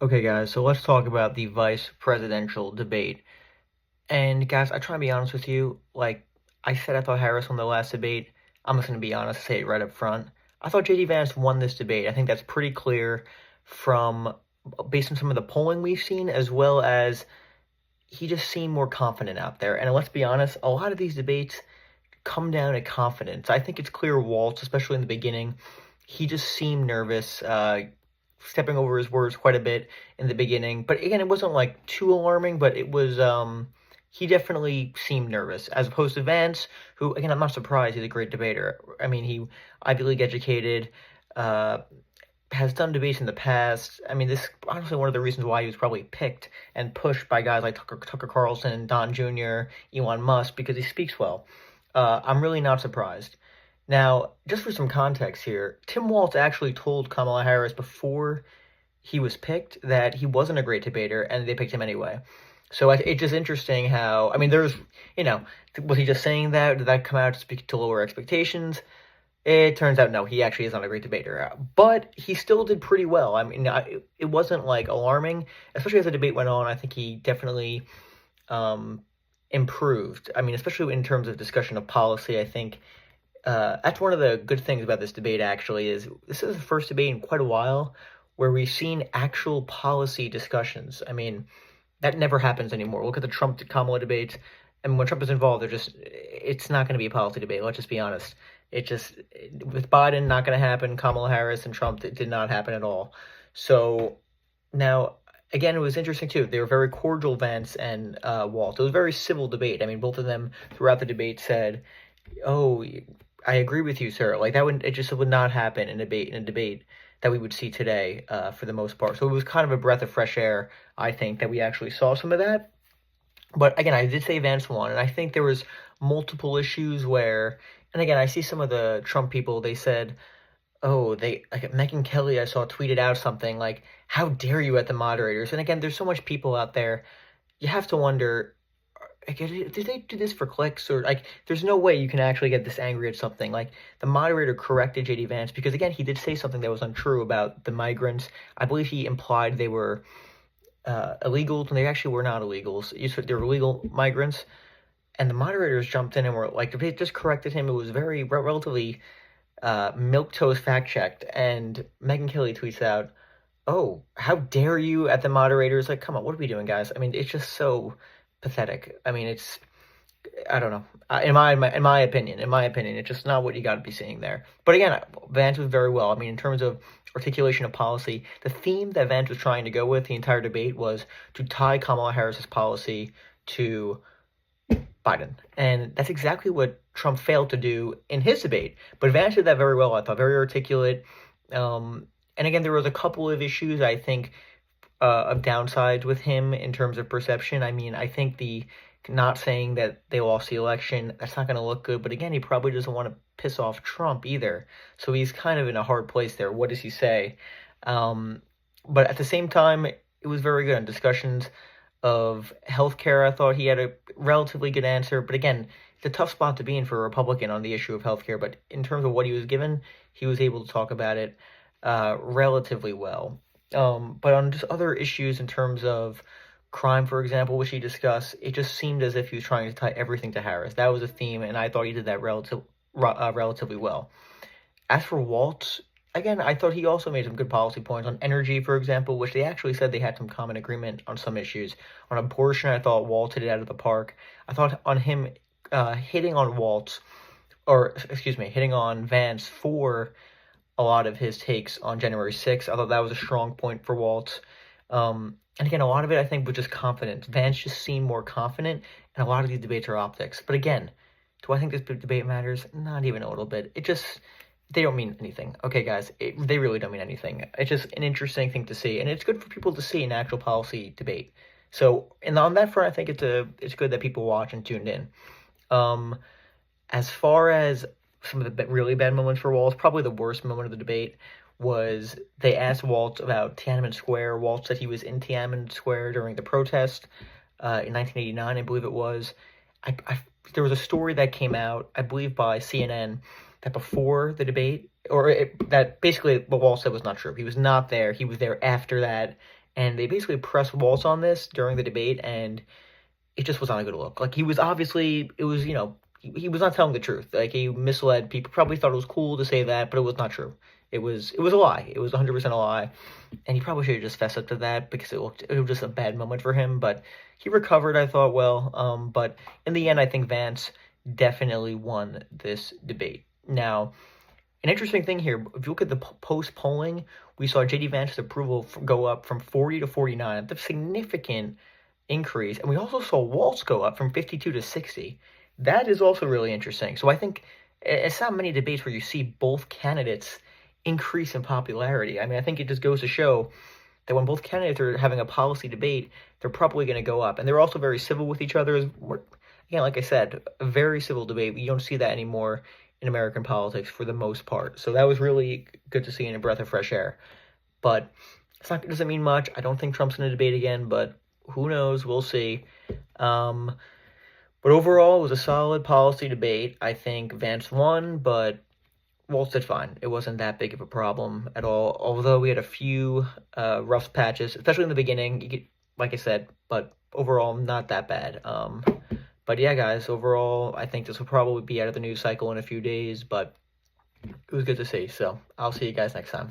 Okay, guys, so let's talk about the vice presidential debate. And guys, I try and be honest with you. Like I said, I thought Harris won the last debate. I'm just going to be honest, say it right up front. I thought JD Vance won this debate. I think that's pretty clear from based on some of the polling we've seen, as well as he just seemed more confident out there. And let's be honest, a lot of these debates come down to confidence. I think it's clear Waltz, especially in the beginning, he just seemed nervous, stepping over his words quite a bit in the beginning. But again, it wasn't like too alarming, but it was he definitely seemed nervous, as opposed to Vance, who again I'm not surprised, he's a great debater. I mean, he Ivy League educated, uh, has done debates in the past. I mean, this honestly one of the reasons why he was probably picked and pushed by guys like Tucker Carlson, Don Jr., Elon Musk, because he speaks well. I'm really not surprised. Now, just for some context here, Tim Walz actually told Kamala Harris before he was picked that he wasn't a great debater, and they picked him anyway. So it's just interesting how, I mean, was he just saying that? Did that come out to speak to lower expectations? It turns out, no, he actually is not a great debater. But he still did pretty well. I mean, it wasn't like alarming, especially as the debate went on. I think he definitely um, improved. I mean, especially in terms of discussion of policy, I think that's one of the good things about this debate, actually, is this is the first debate in quite a while where we've seen actual policy discussions. I mean, that never happens anymore. Look at the Trump Kamala debates. And when Trump is involved, it's not going to be a policy debate. Let's just be honest. It just, with Biden, not going to happen. Kamala Harris and Trump, it did not happen at all. So now, again, it was interesting too. They were very cordial, Vance and Walt. It was a very civil debate. I mean, both of them throughout the debate said, "Oh, I agree with you, sir." Like that would it just would not happen in a debate that we would see today, for the most part. So it was kind of a breath of fresh air, I think, that we actually saw some of that. But again, I did say Vance won, and I think there was multiple issues where, and again, I see some of the Trump people. They said, "Oh, they like Megyn Kelly." I saw tweeted out something like, "How dare you at the moderators?" And again, there's so much people out there. You have to wonder, like, did they do this for clicks, or like there's no way you can actually get this angry at something. Like the moderator corrected JD Vance because again he did say something that was untrue about the migrants. I believe he implied they were illegals, and they actually were not illegals. They were legal migrants, and the moderators jumped in and were like, they just corrected him. It was very relatively milk toast fact checked, and Megyn Kelly tweets out, "Oh, how dare you at the moderators?" Like, come on, what are we doing, guys? I mean, it's just so pathetic. I mean, I don't know. In my opinion, it's just not what you got to be seeing there. But again, Vance was very well. I mean, in terms of articulation of policy, the theme that Vance was trying to go with the entire debate was to tie Kamala Harris's policy to Biden, and that's exactly what Trump failed to do in his debate. But Vance did that very well. I thought very articulate. And again, there was a couple of issues I think of downsides with him in terms of perception. I mean, I think the not saying that they lost the election, that's not going to look good. But again, he probably doesn't want to piss off Trump either. So he's kind of in a hard place there. What does he say? Um, but at the same time, it was very good in discussions of healthcare. I thought he had a relatively good answer. But again, it's a tough spot to be in for a Republican on the issue of healthcare. But in terms of what he was given, he was able to talk about it relatively well. But on just other issues in terms of crime, for example, which he discussed, it just seemed as if he was trying to tie everything to Harris. That was a theme, and I thought he did that relatively well. As for Waltz, again, I thought he also made some good policy points on energy, for example, which they actually said they had some common agreement on some issues. On abortion, I thought Waltz hit it out of the park. I thought on him hitting on Waltz, or excuse me, hitting on Vance for a lot of his takes on January 6th. I thought that was a strong point for Waltz. And again, a lot of it I think was just confidence. Vance just seemed more confident, and a lot of these debates are optics. But again, do I think this debate matters? Not even a little bit. They don't mean anything. Okay, guys, they really don't mean anything. It's just an interesting thing to see, and it's good for people to see an actual policy debate. So, and on that front, I think it's good that people watch and tuned in. Um, as far as some of the really bad moments for Waltz, probably the worst moment of the debate was they asked Waltz about Tiananmen Square. Waltz said he was in Tiananmen Square during the protest in 1989, I believe it was. There was a story that came out, I believe, by CNN that before the debate, that basically what Waltz said was not true. He was not there. He was there after that, and they basically pressed Walz on this during the debate, and it just was not a good look. Like, he was obviously, it was, he was not telling the truth. Like, he misled people. Probably thought it was cool to say that, but it was not true. It was a lie. It was 100% a lie, and he probably should have just fessed up to that because it was just a bad moment for him. But he recovered, I thought, well. But in the end, I think Vance definitely won this debate. Now, an interesting thing here, if you look at the post polling, we saw JD Vance's approval go up from 40 to 49. That's a significant increase. And we also saw Walz go up from 52 to 60. That is also really interesting. So I think it's not many debates where you see both candidates increase in popularity. I mean, I think it just goes to show that when both candidates are having a policy debate, they're probably going to go up. And they're also very civil with each other. Again, like I said, a very civil debate. You don't see that anymore in American politics for the most part. So that was really good to see in a breath of fresh air. But it doesn't mean much. I don't think Trump's going to debate again, but who knows? We'll see. But overall, it was a solid policy debate. I think Vance won, but Walz did fine. It wasn't that big of a problem at all, although we had a few rough patches, especially in the beginning, like I said, but overall, not that bad. But yeah, guys, overall, I think this will probably be out of the news cycle in a few days, but it was good to see. So I'll see you guys next time.